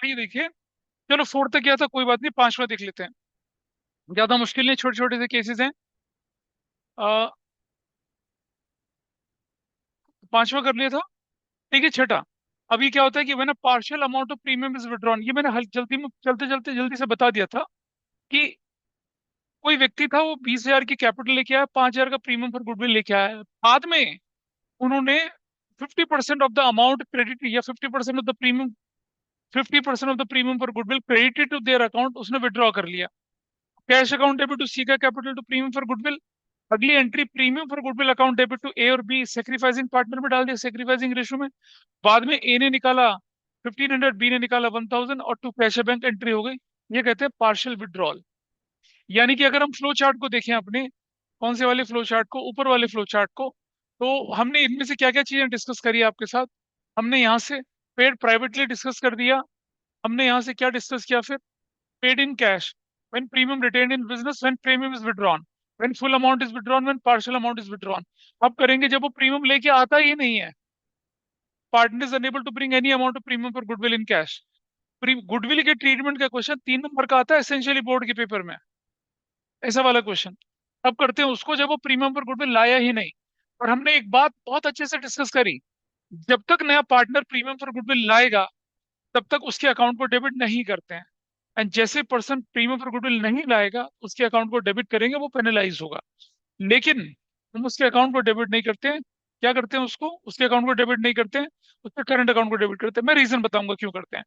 ये देखिए, चलो फोर तक गया था, कोई बात नहीं, पांचवा देख लेते हैं। ज्यादा मुश्किल नहीं, छोटे छोटे से केसेस हैं। आ, पांचवा कर लिया था। ठीक है, छठा। अभी क्या होता है कि मैंने partial amount of premium is withdrawn, ये मैंने जल्दी में चलते चलते जल्दी से बता दिया था कि कोई व्यक्ति था, वो 20,000 की कैपिटल लेके आया, 5,000 का प्रीमियम फॉर गुडविल लेके आया, बाद में उन्होंने 50% ऑफ द अमाउंट क्रेडिट या 50% of the premium, 50% of the premium for goodwill credited to their account, उसने विड्रॉ कर लिया। Cash account debit to C का capital to premium for goodwill. अगली entry premium for goodwill account debit to A और B, sacrificing partner में डाल दिया, sacrificing ratio में। बाद में ए ने निकाला 1,500, बी ने निकाला 1,000 और टू कैश बैंक एंट्री हो गई। ये कहते हैं पार्शियल विड्रॉल। यानी कि अगर हम फ्लो चार्ट को देखें अपने, कौन से वाले फ्लो चार्ट को, ऊपर वाले फ्लो चार्ट को, तो हमने इनमें से क्या क्या चीजें डिस्कस करी आपके साथ। हमने यहाँ से पेड प्राइवेटली डिस्कस कर दिया। हमने यहाँ से क्या डिस्कस किया फिर? Paid in cash when premium retained in business, when premium is withdrawn, when full amount is withdrawn, when partial amount is withdrawn. अब करेंगे जब वो प्रीमियम लेके आता ही नहीं है, partner is unable to bring any amount of premium for goodwill in cash. Goodwill के ट्रीटमेंट का क्वेश्चन 3 नंबर का आता है एसेंशियली बोर्ड के पेपर में, ऐसा वाला क्वेश्चन। अब करते हैं उसको जब वो प्रीमियम पर गुडविल लाया ही नहीं। और हमने एक बात बहुत अच्छे से डिस्कस करी, जब तक नया पार्टनर प्रीमियम पर गुडविल लाएगा, तब तक उसके अकाउंट को डेबिट नहीं करते हैं। एंड जैसे पर्सन प्रीमियम पर गुडविल नहीं लाएगा, उसके अकाउंट को डेबिट करेंगे, वो पेनलाइज होगा। लेकिन हम उसके अकाउंट को डेबिट नहीं करते हैं। क्या करते हैं? उसको, उसके अकाउंट को डेबिट नहीं करते हैं, उसके करंट अकाउंट को डेबिट करते हैं। मैं रीजन बताऊंगा क्यों करते हैं।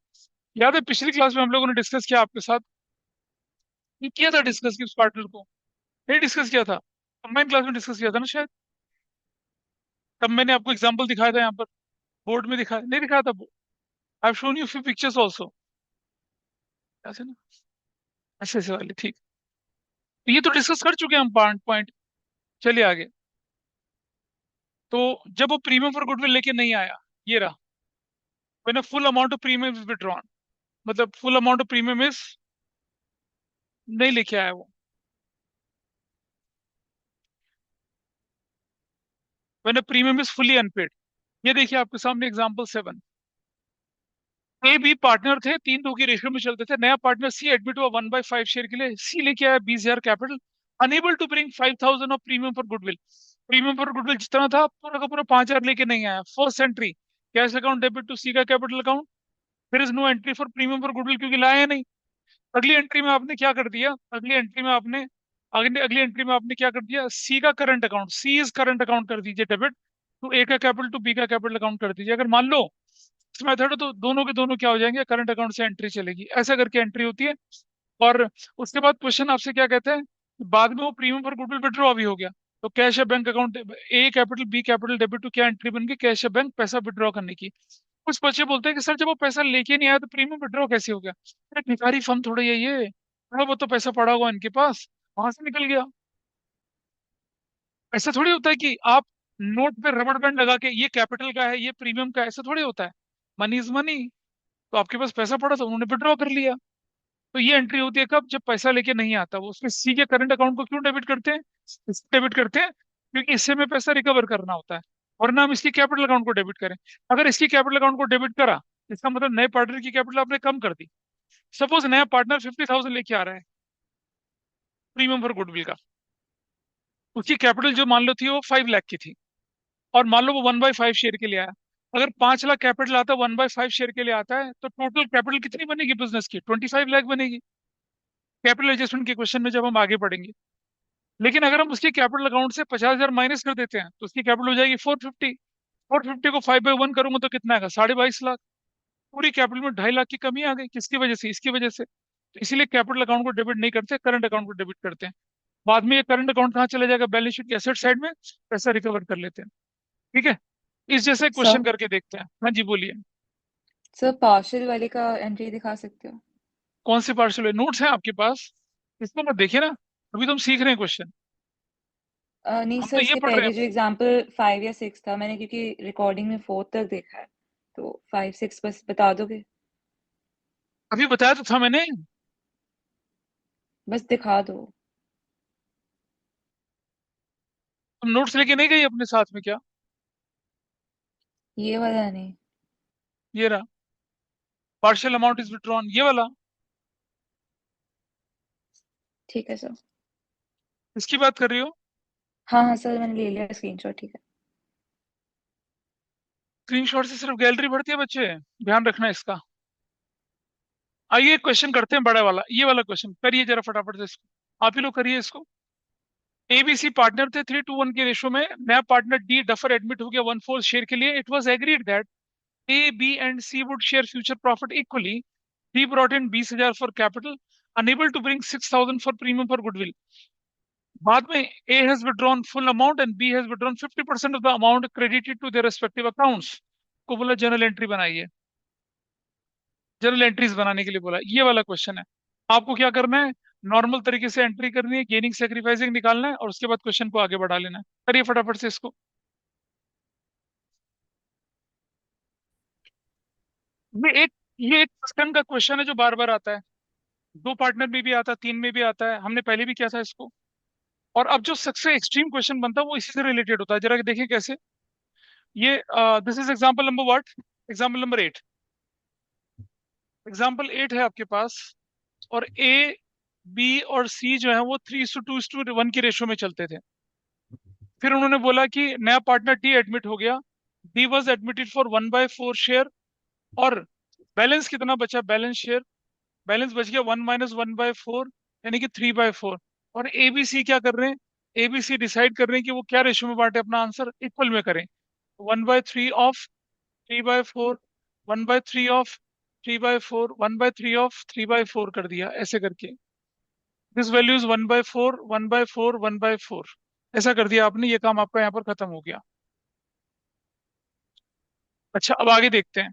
याद है पिछली क्लास में हम लोगों ने डिस्कस किया आपके साथ, ये किया था डिस्कस कि उस पार्टनर को, नहीं डिस्कस किया था, कंबाइन क्लास में डिस्कस किया था ना शायद। तब मैंने आपको एग्जांपल दिखाया था यहाँ पर, बोर्ड में दिखाया नहीं, दिखाया था। I have shown you few pictures also, ऐसे ना, ऐसे ऐसे वाले, ठीक। तो ये तो डिस्कस कर चुके हैं हम पॉइंट पॉइंट। चलिए आगे। तो जब वो प्रीमियम फॉर गुडविल लेके नहीं आया, ये रहा, when a full amount of premium is withdrawn, मतलब full amount of premium is नहीं लेके आया वो, when a premium is fully unpaid. ये देखिए आपके सामने एग्जांपल 7। ए बी पार्टनर थे, 3-2 की रेशियो में चलते थे। नया पार्टनर सी एडमिट हुआ 1/5 शेयर के लिए, सी लेके आया 20,000 capital, unable to bring 5,000 of premium for goodwill. Premium for goodwill जितना था पूरा का पूरा 5,000 लेके नहीं आया। First entry cash account debit to C का कैपिटल अकाउंट, फिर is no entry for premium for goodwill क्योंकि लाया नहीं। अगली एंट्री में आपने क्या कर दिया, अगली एंट्री में आपने, अगली एंट्री में आपने क्या कर दिया, सी का current account, C is current account कर दीजिए डेबिट टू ए का कैपिटल, टू बी का कैपिटल अकाउंट कर दीजिए। अगर मान लो इस मेथड है तो दोनों के दोनों क्या हो जाएंगे, करंट अकाउंट से एंट्री चलेगी, ऐसा करके एंट्री होती है। और उसके बाद क्वेश्चन आपसे क्या कहते हैं कि बाद में वो प्रीमियम पर गुडविल विड्रॉ भी हो गया, तो कैश या bank account, A capital B capital debit to, क्या एंट्री बन गई, कैश या बैंक पैसा विड्रॉ करने की। कुछ बच्चे बोलते हैं कि सर जब वो पैसा लेके नहीं आया तो प्रीमियम विड्रॉ कैसे हो गया? अरे भिखारी फर्म थोड़ा ये थोड़ा बहुत तो पैसा पड़ा हुआ इनके पास, वहां से निकल गया। ऐसा थोड़ी होता है कि आप नोट पे रबड़ बैंड लगा के ये कैपिटल का है ये प्रीमियम का है, ऐसा थोड़ी होता है। Money is money. तो आपके पास पैसा पड़ा था, उन्होंने विड्रॉ कर लिया। तो ये एंट्री होती है कब? जब पैसा लेके नहीं आता वो, उसके सी के करंट अकाउंट को क्यों डेबिट करते हैं? डेबिट करते हैं क्योंकि इससे हमें पैसा रिकवर करना होता है, वरना हम इसकी कैपिटल अकाउंट को डेबिट करें। अगर इसकी कैपिटल अकाउंट को डेबिट करा, इसका मतलब नए पार्टनर की कैपिटल आपने कम कर दी। सपोज नया पार्टनर 50,000 लेके आ रहा है प्रीमियम फॉर गुडविल का, उसकी कैपिटल जो मान लो थी वो 5 लाख की थी, और मान लो वो 1/5 शेयर के लिए आया। अगर 5 लाख कैपिटल आता है, 1/5 शेयर के लिए आता है, तो टोटल कैपिटल कितनी बनेगी बिजनेस की? 25 लाख बनेगी, कैपिटल एडजस्टमेंट के क्वेश्चन में जब हम आगे बढ़ेंगे। लेकिन अगर हम उसकी कैपिटल अकाउंट से 50,000 माइनस कर देते हैं, तो उसकी कैपिटल हो जाएगी 450। 450 को 5/1 करूंगा तो कितना आएगा? 22.5 लाख। पूरी कैपिटल में 2.5 लाख की कमी आ गई, किसकी वजह से? इसकी वजह से। तो इसीलिए कैपिटल अकाउंट को डेबिट नहीं करते, करंट अकाउंट को डेबिट करते हैं। बाद में ये करंट अकाउंट कहाँ चला जाएगा? बैलेंस शीट के एसेट साइड में, पैसा रिकवर कर लेते हैं। ठीक है, इस जैसे सर क्वेश्चन करके देखते हैं। हाँ जी बोलिए। सर पार्शियल वाले का एंट्री दिखा सकते हो? कौन से पार्सल है? नोट्स हैं आपके पास? इसको मत देखिए ना, अभी तो हम सीख रहे हैं क्वेश्चन, नहीं हम सर, तो ये इसके पढ़ रहे पहले हैं। जो एग्जांपल 5 या 6 था, मैंने क्योंकि रिकॉर्डिंग में 4 तक देखा है, तो 5 6 बस बता दोगे? अभी बताया तो था मैंने। बस दिखा दो। तुम नोट्स लेके नहीं गई अपने साथ में क्या? ये वाला नहीं। ये रहा, पार्शियल अमाउंट इज विड्रॉन, ये वाला। ठीक है सर। इसकी बात कर रही हो? हाँ हाँ सर, मैंने ले लिया स्क्रीनशॉट, ठीक है। स्क्रीनशॉट से सिर्फ गैलरी भरती है बच्चे, ध्यान रखना इसका। आइए क्वेश्चन करते हैं बड़ा वाला, ये वाला क्वेश्चन करिए जरा फटाफट से इसको, आप ही लोग करिए इसको। एबीसी पार्टनर थे 3:1 के रेशो में, नया पार्टनर डी डफर एडमिट हो गया 1/4 शेयर के लिए। It was agreed that A B and C would share future profit equally. D brought in 20,000 for capital, unable to bring 6,000 for premium for goodwill. बाद में A has withdrawn full amount and B has withdrawn 50% of the amount credited to their respective accounts. को बोला journal entry बनाइए, general entries बनाने के लिए बोला, ये वाला क्वेश्चन है। आपको क्या करना है, नॉर्मल तरीके से एंट्री करनी है, गेनिंग सेक्रीफाइसिंग निकालना है और उसके बाद क्वेश्चन को आगे बढ़ा लेना है। करिए फटाफट से इसको। ये एक क्वेश्चन का क्वेश्चन है जो बार बार आता है, दो पार्टनर में भी आता है, तीन में भी आता है, हमने पहले भी किया था इसको। और अब जो सबसे एक्सट्रीम क्वेश्चन बनता है वो इसी से रिलेटेड होता है, जरा देखें कैसे। ये this is example number what, example number 8। Example 8 है आपके पास, और ए बी और सी जो है वो 3:2:1 की रेशो में चलते थे। फिर उन्होंने बोला कि नया पार्टनर डी एडमिट हो गया, D was admitted for 1/4 share, और बैलेंस कितना बचा, बैलेंस शेयर, बैलेंस बच गया 1 - 1/4, यानी कि 3/4। और एबीसी क्या कर रहे हैं, एबीसी डिसाइड कर रहे हैं कि वो क्या रेशो में बांटे अपना आंसर, इक्वल में करें। 1/3 ऑफ 3/4, 1/3 ऑफ 3/4, 1/3 ऑफ 3/4 कर दिया ऐसे करके। दिस वैल्यू इज 1/4, 1/4, 1/4, ऐसा कर दिया आपने, ये काम आपका यहाँ पर खत्म हो गया। अच्छा अब आगे देखते हैं।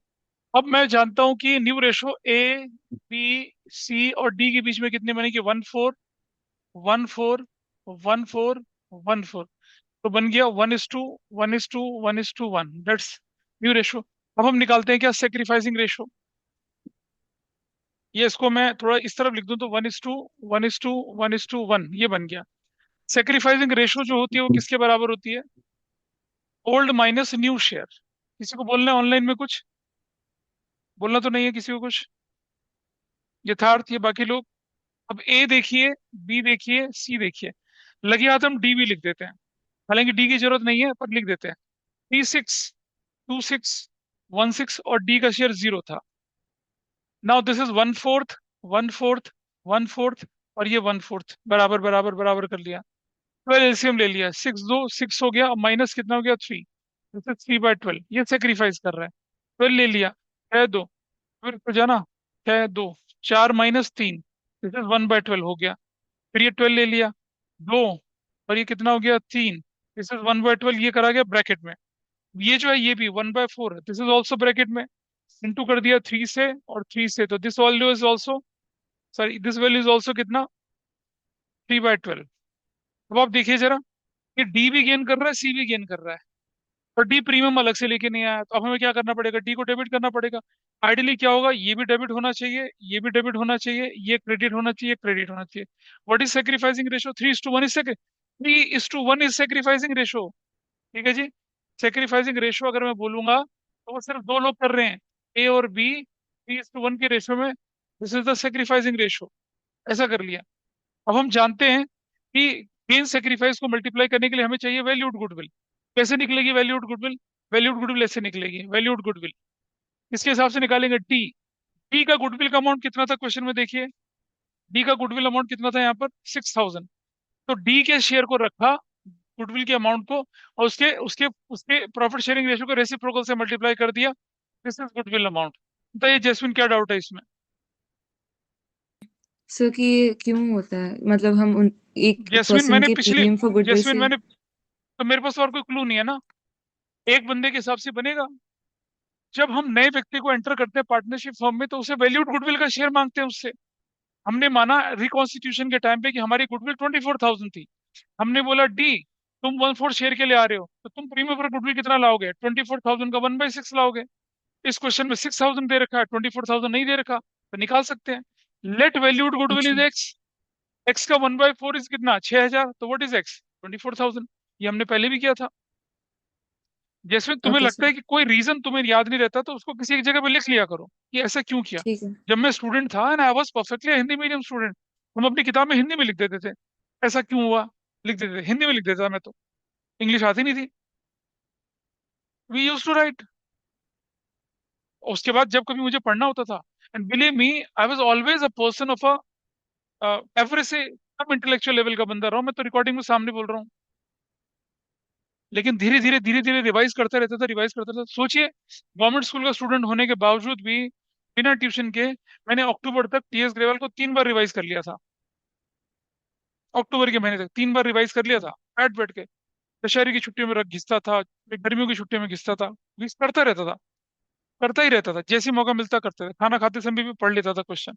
अब मैं जानता हूं कि new ratio A B C और डी के बीच में कितनी बनेगी, 1/4, 1/4, 1/4, 1/4। तो बन गया 1:1:1:1, दैट्स न्यू रेशो। अब हम निकालते हैं क्या, सेक्रीफाइसिंग रेशो। ये इसको मैं थोड़ा इस तरफ लिख दूं तो 1:1:1:1, ये बन गया। सेक्रीफाइसिंग रेशो जो होती है वो किसके बराबर होती है, ओल्ड माइनस न्यू शेयर। किसी को बोलना है ऑनलाइन में कुछ, बोलना तो नहीं है किसी को कुछ, यथार्थ ये बाकी लोग। अब ए देखिए, बी देखिए, सी देखिए, लगे हाथ हम डी भी लिख देते हैं, हालांकि डी की जरूरत नहीं है पर लिख देते हैं। 36, 26, 16 और डी का शेयर 0 था। नाउ दिस इज 1/4, 1/4, 1/4, और ये 1/4 बराबर बराबर बराबर कर लिया। 12 एलसीएम ले लिया, 6 हो गया, अब माइनस कितना हो गया, 3। दिस इज 3/12, ये सेक्रीफाइस कर रहा है। 12 ले लिया, है दो, फिर तो जाना, 6 2, 4 - 3, दिस इज 1/12 हो गया। फिर ये 12 ले लिया, दो, और ये कितना हो गया, 3, दिस इज 1/12, ये करा गया ब्रैकेट में। ये जो है ये भी 1/4, दिस इज ऑल्सो ब्रैकेट में, इंटू कर दिया 3 से और 3 से, तो this value is also, sorry this value is also कितना, 3/12। अब आप देखिए जरा, ये डी भी गेन कर रहा है, सी भी गेन कर रहा है, और डी प्रीमियम अलग से लेके नहीं आया, तो अब हमें क्या करना पड़ेगा, डी को डेबिट करना पड़ेगा। आइडियली क्या होगा, ये भी डेबिट होना चाहिए, ये भी डेबिट होना चाहिए, ये क्रेडिट होना चाहिए, क्रेडिट होना चाहिए। What is sacrificing ratio, 3:1 is 3:1 is sacrificing ratio. ठीक है जी। सेक्रीफाइसिंग रेशो अगर मैं बोलूंगा तो वो सिर्फ दो लोग कर रहे हैं, ए और बी, 3:1 के रेशो में, this is the sacrificing ratio, ऐसा कर लिया। अब हम जानते हैं कि गेन सेक्रीफाइस को मल्टीप्लाई करने के लिए हमें चाहिए वैल्यूड गुडविल। कैसे निकलेगी वैल्यूड गुडविल, वैल्यूड गुडविल ऐसे निकलेगी, वैल्यूड गुडविल इसके हिसाब से निकालेंगे। डी, डी का गुडविल का अमाउंट कितना था क्वेश्चन में, देखिए डी का गुडविल अमाउंट कितना था यहाँ पर, 6,000। तो डी के शेयर को रखा, गुडविल के अमाउंट को, और उसके उसके उसके प्रॉफिट शेयरिंग रेशियो को रेसिप्रोकल से मल्टीप्लाई कर दिया, दिस इज गुडविल अमाउंट। बताइए जैस्मिन क्या डाउट है इसमें। सर कि ये क्यों होता है, मतलब हम उन एक जैस्मिन पर्सन मैंने के पिछले, प्रीमियम फॉर गुडविल जैस्मिन से। मैंने, तो मेरे पास और कोई क्लू नहीं है ना, एक बंदे के हिसाब से बनेगा। जब हम नए व्यक्ति को एंटर करते हैं पार्टनरशिप फॉर्म में तो उसे वैल्यूड गुडविल का शेयर मांगते हैं उससे। हमने माना रिकॉन्स्टिट्यूशन के टाइम पे कि हमारी गुडविल 24,000 थी, हमने बोला डी तुम 1/4 शेयर के लिए आ रहे हो तो तुम प्रीमियम पर गुडविल कितना लाओगे, 24,000 का 1/6 लाओगे। इस क्वेश्चन में 6,000 दे रखा है, 24,000 नहीं दे रखा, तो निकाल सकते हैं। लेट वैल्यूड गुडविल अच्छा। इज एक्स, एक्स का 1/4 इज कितना, 6,000, तो व्हाट इज एक्स, 24,000। ये हमने पहले भी किया था। जैसे तुम्हें ओके लगता सर। है कि कोई रीजन तुम्हें याद नहीं रहता, तो उसको किसी एक जगह पे लिख लिया करो कि ऐसा क्यों किया। ठीक है। जब मैं स्टूडेंट था ना, I was perfectly Hindi medium student, हम अपनी किताब में हिंदी में लिख देते थे, ऐसा क्यों हुआ, लिख देते थे, हिंदी में लिख देता था मैं तो, इंग्लिश आती नहीं थी, वी यूज टू राइट। उसके बाद जब कभी मुझे पढ़ना होता था, and believe me, I was always a person of a average से कम इंटेलेक्चुअल लेवल का बंदा रहा हूं, मैं तो रिकॉर्डिंग में सामने बोल रहा हूँ। लेकिन धीरे धीरे रिवाइज करता रहता था, रिवाइज करता था। सोचिए, गवर्नमेंट स्कूल का स्टूडेंट होने के बावजूद भी बिना ट्यूशन के मैंने अक्टूबर तक टीएस ग्रेवाल को 3 बार रिवाइज कर लिया था। अक्टूबर के महीने तक 3 बार रिवाइज कर लिया था, बैठ बैठ के। दशहरे की छुट्टियों में रख घिसता था, गर्मियों की छुट्टियों में घिसता था, रिवाइज करता रहता था, करता ही रहता था, जैसे ही मौका मिलता करते थे, खाना खाते समय भी पढ़ लेता था क्वेश्चन।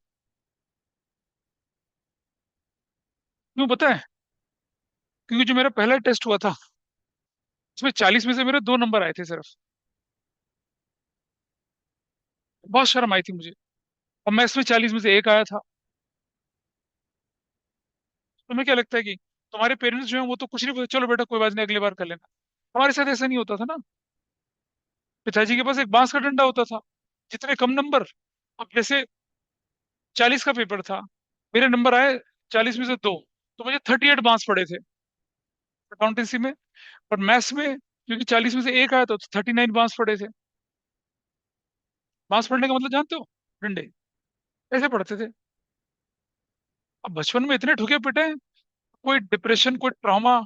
क्यों पता है? क्योंकि जो मेरा पहला टेस्ट हुआ था, उसमें 40 में से मेरे 2 नंबर आए थे सिर्फ। बहुत शर्म आई थी मुझे, और मैं इसमें 40 में से 1 आया था। तुम्हें क्या लगता है कि तुम्हारे पेरेंट्स जो हैं वो तो कुछ नहीं बोलते, चलो बेटा कोई बात नहीं अगली बार कर लेना? हमारे साथ ऐसा नहीं होता था ना। पिताजी के पास एक बांस का डंडा होता था, जितने कम नंबर। अब जैसे 40 का पेपर था, मेरे नंबर आए 40 में से 2, तो मुझे 38 बांस पड़े थे अकाउंटेंसी में। और मैथ्स में क्योंकि 40 में से 1 आया था, तो 39 बांस पड़े थे। बांस पढ़ने का मतलब जानते हो? डंडे। ऐसे पढ़ते थे। अब बचपन में इतने ठुके पिटे हैं, कोई डिप्रेशन, कोई trauma,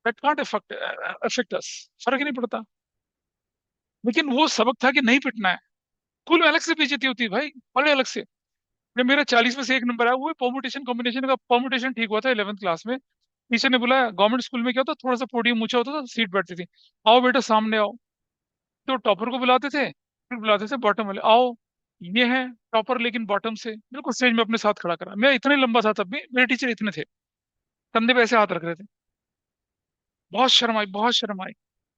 that can't affect affect us, फर्क ही नहीं पड़ता। लेकिन वो सबक था कि नहीं पिटना है। स्कूल में अलग से बेइज्जती होती है भाई, बड़े अलग से। जब मेरा 40 में से 1 नंबर आया, वो परमुटेशन कॉम्बिनेशन का परमुटेशन ठीक हुआ था 11th क्लास में। टीचर ने बुलाया, गवर्नमेंट स्कूल में क्या होता, थोड़ा सा पोडियम ऊंचा होता था, सीट बैठती थी। आओ बेटा सामने आओ। तो टॉपर को बुलाते थे, फिर बुलाते थे बॉटम वाले, आओ ये है टॉपर, लेकिन बॉटम से बिल्कुल स्टेज में अपने साथ खड़ा करा। मैं इतने लंबा था तब भी, मेरे टीचर इतने थे, कंधे पे ऐसे हाथ रख रहे थे। बहुत शर्म आई, बहुत शर्म आई।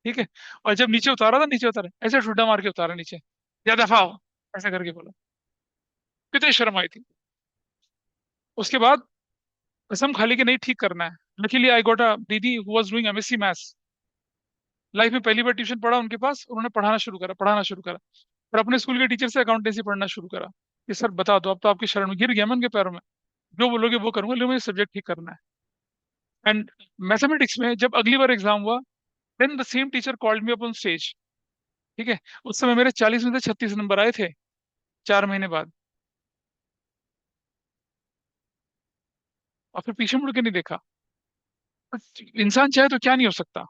ठीक है। और जब नीचे उतारा था, नीचे उतारा ऐसे ठुड्डा मार के उतारा नीचे, या दफा हो, ऐसा करके बोला। कितनी शर्म आई थी। उसके बाद कसम खा ली कि नहीं ठीक करना है। लकीली आई गॉट अ दीदी who was doing MSc maths. Life में पहली बार ट्यूशन पढ़ा उनके पास, उन्होंने पढ़ाना शुरू करा, पढ़ाना शुरू करा। और अपने स्कूल के टीचर से अकाउंटेंसी पढ़ना शुरू करा। कि सर बता दो, अब तो आपकी शरण में गिर गया मैं उनके पैरों में, जो बोलोगे वो करूंगा, लेकिन मुझे सब्जेक्ट ठीक करना है। एंड मैथमेटिक्स में जब अगली बार एग्जाम हुआ, then the same teacher called me upon stage. ठीक है। उस समय मेरे 40 में से 36 नंबर आए थे, 4 महीने बाद। और फिर पीछे मुड़ के नहीं देखा। इंसान चाहे तो क्या नहीं हो सकता।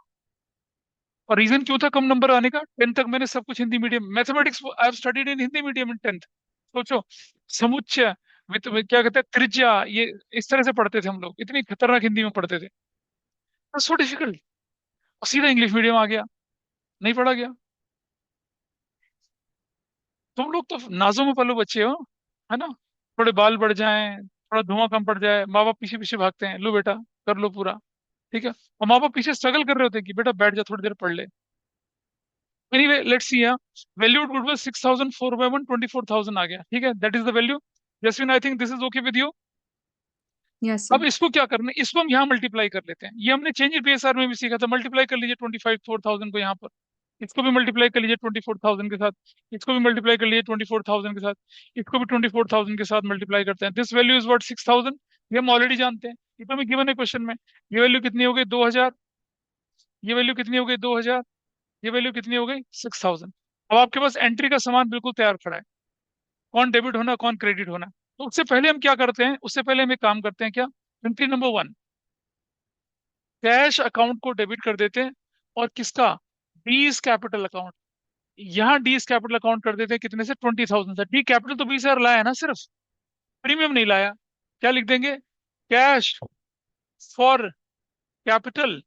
और रीजन क्यों था कम नंबर आने का? 10th तक मैंने सब कुछ Hindi medium, mathematics I have studied in Hindi medium in 10th। सोचो, समुच्चय, क्या कहते हैं, त्रिज्या, ये इस तरह से पढ़ते थे हम लोग, इतनी खतरनाक हिंदी में पढ़ते थे, सो डिफिकल्ट। और सीधा इंग्लिश मीडियम आ गया, नहीं पढ़ा गया। तुम लोग तो नाजों में पलो बच्चे हो, है ना? थोड़े बाल बढ़ जाएं, थोड़ा धुआं कम पड़ जाए, माँ बाप पीछे पीछे भागते हैं, लो बेटा कर लो पूरा। ठीक है। और माँ बाप पीछे स्ट्रगल कर रहे होते हैं कि बेटा बैठ जा थोड़ी देर पढ़ ले। Anyway let's see. Value goodwill 6000, 4/1 24,000 आ गया। ठीक है, that is the value. Jaswin I think this is okay with you. Yes अब सर। इसको क्या करना है, इसको हम यहाँ मल्टीप्लाई कर लेते हैं। ये हमने चेंज इन पीएसआर में भी सीखा था, मल्टीप्लाई कर लीजिए 25,4,000 को यहाँ पर। इसको भी मल्टीप्लाई कर लीजिए 24,000 के साथ। इसको भी मल्टीप्लाई कर लीजिए 24,000 के साथ। इसको भी 24,000 के साथ मल्टीप्लाई करते हैं। This value is what, 6,000। ये हम ऑलरेडी जानते हैं, ये तो हमें गिवन है क्वेश्चन में। ये वैल्यू कितनी हो गई, 2,000। ये वैल्यू कितनी हो गई, 2,000। ये वैल्यू कितनी हो गई, 6,000। अब आपके पास एंट्री का सामान बिल्कुल तैयार खड़ा है, कौन डेबिट होना कौन क्रेडिट होना। तो उससे पहले हम क्या करते हैं, उससे पहले हम एक काम करते हैं क्या, एंट्री नंबर 1, कैश अकाउंट को डेबिट कर देते हैं। और किसका, डीज कैपिटल अकाउंट। यहाँ डीज कैपिटल अकाउंट कर देते हैं, कितने से, 20,000 से। डी कैपिटल तो 20,000 लाया है ना सिर्फ, प्रीमियम नहीं लाया। क्या लिख देंगे, cash for capital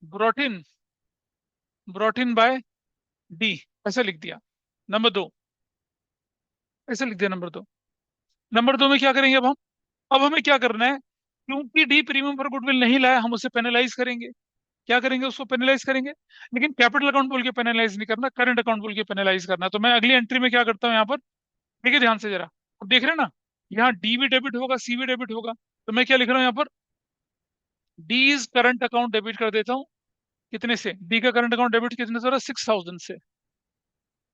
brought in, brought in by D, ऐसा लिख दिया। नंबर 2, ऐसे लिख दिया नंबर 2। नंबर 2 में क्या करेंगे अब हमें क्या करना है, क्योंकि डी प्रीमियम पर गुडविल नहीं लाया, हम उसे पेनलाइज करेंगे। क्या करेंगे, उसको पेनलाइज करेंगे। लेकिन कैपिटल अकाउंट बोल के पेनलाइज नहीं करना, करंट अकाउंट बोल के पेनलाइज करना। तो मैं अगली एंट्री में क्या करता हूँ यहाँ पर, देखिए ध्यान से जरा। अब देख रहे हैं ना, यहाँ डी भी डेबिट होगा, सी भी डेबिट होगा। तो मैं क्या लिख रहा हूँ यहाँ पर, D is current account debit कर देता हूँ। कितने से? डी का करंट अकाउंट डेबिट कितने से हो रहा है? 6,000 से।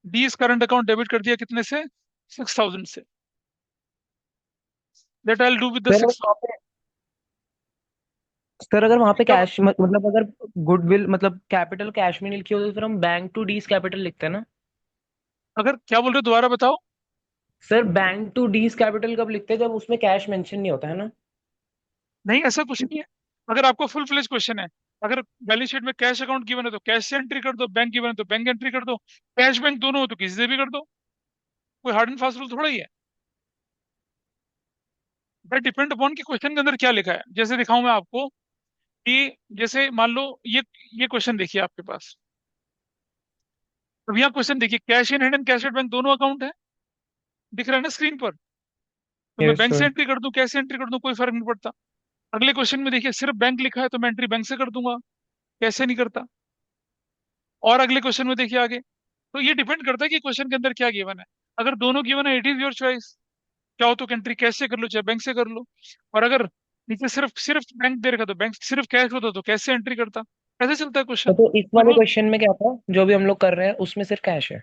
डी इस करंट अकाउंट डेबिट कर दिया कितने से? 6,000 से। That I do with the sir अगर सिक्स वहाँ पे सर अगर वहाँ पे क्या? कैश मतलब अगर गुडविल मतलब कैपिटल कैश में नहीं लिखी होती तो फिर हम बैंक टू डीज कैपिटल लिखते हैं ना। अगर क्या बोल रहे हो, दोबारा बताओ। Sir bank to D's capital कब लिखते हैं, जब उसमें कैश मेंशन नहीं होता है ना। नहीं, ऐसा कुछ नहीं है। अगर आपको फुल फ्लेज क्वेश्चन है, अगर बैलेंस शीट में कैश अकाउंट गिवन है तो कैश से एंट्री कर दो, बैंक गिवन है तो बैंक एंट्री कर दो, कैश बैंक दोनों हो तो किसी से भी कर दो। कोई हार्ड एंड फास्ट रूल थोड़ा ही है। दैट डिपेंड अपॉन कि क्वेश्चन के अंदर क्या लिखा है। जैसे दिखाऊं मैं आपको कि जैसे मान लो ये क्वेश्चन देखिए आपके पास। अब यहाँ क्वेश्चन देखिए, cash in hand and cash at bank दोनों अकाउंट है, दिख रहा है ना स्क्रीन पर। तो मैं यस बैंक से सर। एंट्री कर दूं, कैश से एंट्री कर दूं, कोई फर्क नहीं पड़ता। अगले क्वेश्चन में देखिए सिर्फ बैंक लिखा है तो मैं एंट्री बैंक से कर दूंगा, कैसे नहीं करता। और अगले क्वेश्चन में देखिए आगे। तो ये डिपेंड करता है कि क्वेश्चन के अंदर क्या गिवन है। अगर दोनों गिवन है, इट इज योर चॉइस। क्या हो तो एंट्री कैश से कर लो चाहे बैंक से कर लो। और अगर नीचे सिर्फ सिर्फ बैंक दे रखा तो बैंक, सिर्फ कैश होता तो कैश से एंट्री करता। ऐसे चलता है क्वेश्चन। तो इस तो वाले रूल, क्वेश्चन में क्या था जो भी हम लोग कर रहे हैं उसमें सिर्फ कैश है।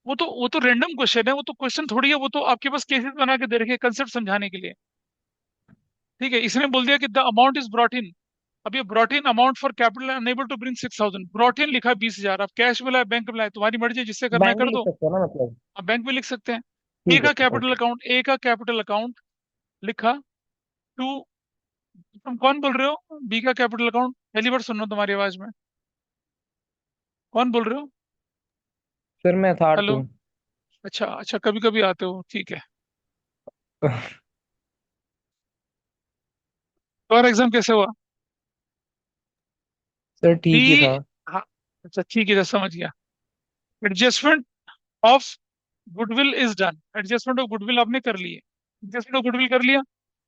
वो तो रैंडम क्वेश्चन है, वो तो क्वेश्चन थोड़ी है, वो तो आपके पास केसेस बना के दे रखे कंसेप्ट समझाने के लिए। ठीक है, इसने बोल दिया कि the amount is brought in. अब ये brought in amount for capital unable to bring 6,000, brought in लिखा है 20,000। अब कैश मिला है बैंक मिला है, तुम्हारी मर्जी है, जिससे करना है बैंक भी कर लिख दो। सकते हैं ना मतलब। अब बैंक में लिख सकते हैं। ए ठीक है का सर कैपिटल ओके। अकाउंट, ए का कैपिटल अकाउंट लिखा। टू, तुम कौन बोल रहे हो? बी का कैपिटल अकाउंट पहली बार सुन रहा हूं तुम्हारी आवाज में। कौन बोल रहे हो? सर मैं अथार्थ हेलो। हूँ। अच्छा अच्छा, कभी कभी आते हो, ठीक है। तो और एग्जाम कैसे हुआ? सर ठीक ही बी, था। हाँ, अच्छा ठीक है, तो समझ गया। Adjustment of goodwill is done, adjustment of goodwill आपने कर ली है। एडजस्टमेंट ऑफ गुडविल कर लिया।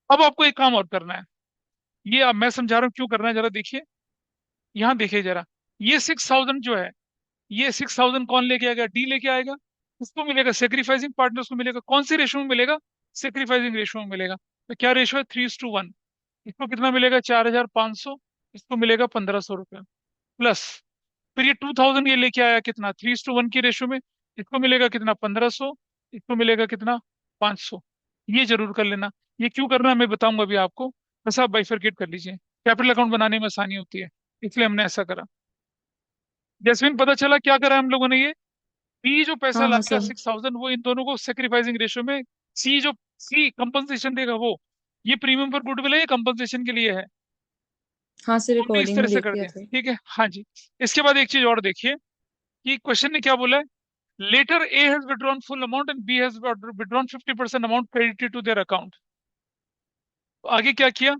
अब आपको एक काम और करना है। ये अब मैं समझा रहा हूँ क्यों करना है, जरा देखिए। यहाँ देखिए जरा। ये 6,000 जो है, ये 6,000 कौन लेके आएगा? डी लेके आएगा। उसको मिलेगा सेक्रीफाइसिंग पार्टनर, उसको मिलेगा कौन सी रेशो में मिलेगा? सेक्रीफाइसिंग रेशो में मिलेगा। तो क्या रेशो है? 3:1। इसको कितना मिलेगा? 4,500। इसको मिलेगा 1,500 रुपये प्लस। फिर ये 2,000 ये लेके आया कितना? 3:1 की रेशो में। इसको मिलेगा कितना? 1,500। इसको मिलेगा कितना? 500। ये जरूर कर लेना। ये क्यों करना है मैं बताऊंगा अभी आपको। बस आप बाइफरकेट कर लीजिए, कैपिटल अकाउंट बनाने में आसानी होती है, इसलिए हमने ऐसा करा। जैस्मिन, पता चला क्या करा हम लोगों ने? ये बी जो पैसा हाँ हाँ लाएगा सर। 6,000, वो इन दोनों को सेक्रीफाइसिंग रेशियो में। सी जो, सी कंपनसेशन देगा वो। ये प्रीमियम पर गुडविल है, ये कंपनसेशन के लिए है। हाँ सर, हमने इस रिकॉर्डिंग तरह में से देख कर लिया दिया। था। ठीक है, हाँ जी। इसके बाद एक चीज और देखिए कि क्वेश्चन ने क्या बोला है। Later A has withdrawn full amount and B has withdrawn 50% amount credited to their account. तो आगे क्या किया?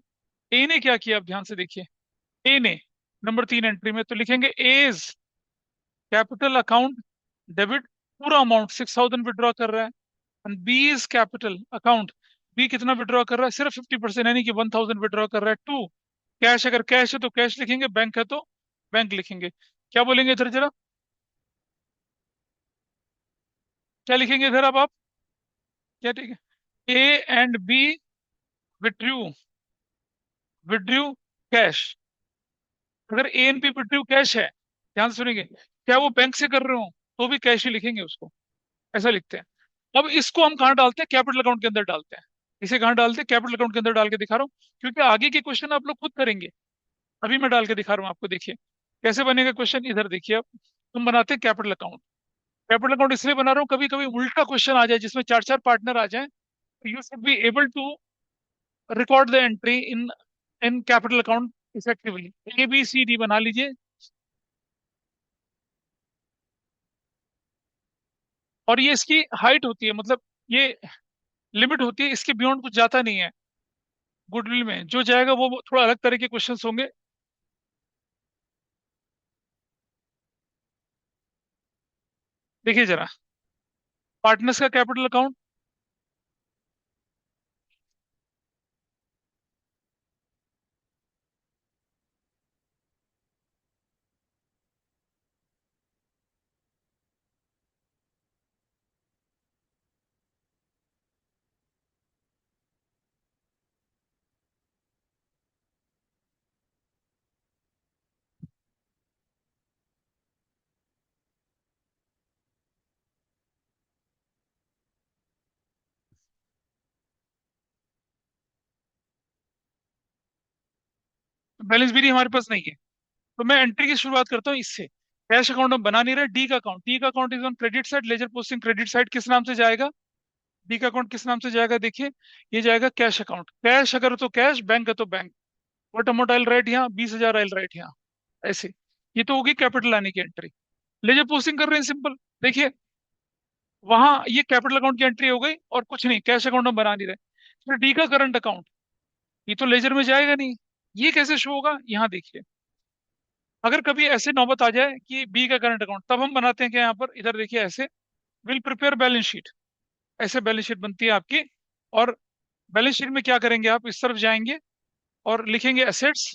ए ने क्या किया, अब ध्यान से देखिए। ए ने नंबर 3 एंट्री में तो लिखेंगे एज कैपिटल अकाउंट डेबिट, पूरा अमाउंट 6,000 विड्रॉ कर रहा है। And B is capital account, B कितना विड्रॉ कर रहा है? सिर्फ 50%, यानी कि 1,000 विड्रॉ कर रहा है। टू, कैश, अगर कैश है तो कैश लिखेंगे, बैंक है तो बैंक लिखेंगे। क्या बोलेंगे इधर जरा? क्या लिखेंगे इधर अब आप? क्या, ठीक है। A and B withdrew, withdrew cash. अगर A and B withdrew cash है, ध्यान से सुनेंगे, क्या वो बैंक से कर रहे हो तो भी कैश ही लिखेंगे उसको, ऐसा लिखते हैं। अब इसको हम कहाँ डालते हैं? कैपिटल अकाउंट के अंदर डालते हैं। इसे कहाँ डालते हैं? कैपिटल अकाउंट के अंदर डाल के दिखा रहा हूँ, क्योंकि आगे के क्वेश्चन आप लोग खुद करेंगे। अभी मैं डाल के दिखा रहा हूँ आपको, देखिए कैसे बनेगा क्वेश्चन। इधर देखिए, अब हम बनाते हैं कैपिटल अकाउंट। कैपिटल अकाउंट इसलिए बना रहा हूँ, कभी कभी उल्टा क्वेश्चन आ जाए जिसमें चार चार पार्टनर आ जाए, तो you should be able to record the entry in in capital account effectively. A B C D बना लीजिए। और ये इसकी हाइट होती है, मतलब ये लिमिट होती है, इसके बियॉन्ड कुछ जाता नहीं है। गुडविल में जो जाएगा वो थोड़ा अलग तरह के क्वेश्चंस होंगे। देखिए जरा, पार्टनर्स का कैपिटल अकाउंट। बैलेंस भी हमारे पास नहीं है। तो मैं एंट्री की शुरुआत करता हूँ इससे। कैश अकाउंट हम बना नहीं रहे। डी का account is on credit side, ledger posting credit side किस नाम से जाएगा? डी का अकाउंट किस नाम से जाएगा देखिए, ये जाएगा कैश अकाउंट। कैश अगर तो कैश, बैंक है तो bank. What amount I right यहाँ, 20,000 आई राइट यहाँ, ऐसे। ये तो होगी कैपिटल लाने की एंट्री। लेजर पोस्टिंग कर रहे हैं सिंपल। देखिए वहां ये कैपिटल अकाउंट की एंट्री हो गई और कुछ नहीं, कैश अकाउंट हम बना नहीं रहे। फिर डी का करंट अकाउंट, ये तो लेजर में जाएगा नहीं। ये कैसे शो होगा, यहाँ देखिए। अगर कभी ऐसे नौबत आ जाए कि बी का करंट अकाउंट, तब हम बनाते हैं क्या यहाँ पर, इधर देखिए ऐसे, विल प्रिपेयर बैलेंस शीट। ऐसे बैलेंस शीट बनती है आपकी। और बैलेंस शीट में क्या करेंगे, आप इस तरफ जाएंगे और लिखेंगे assets,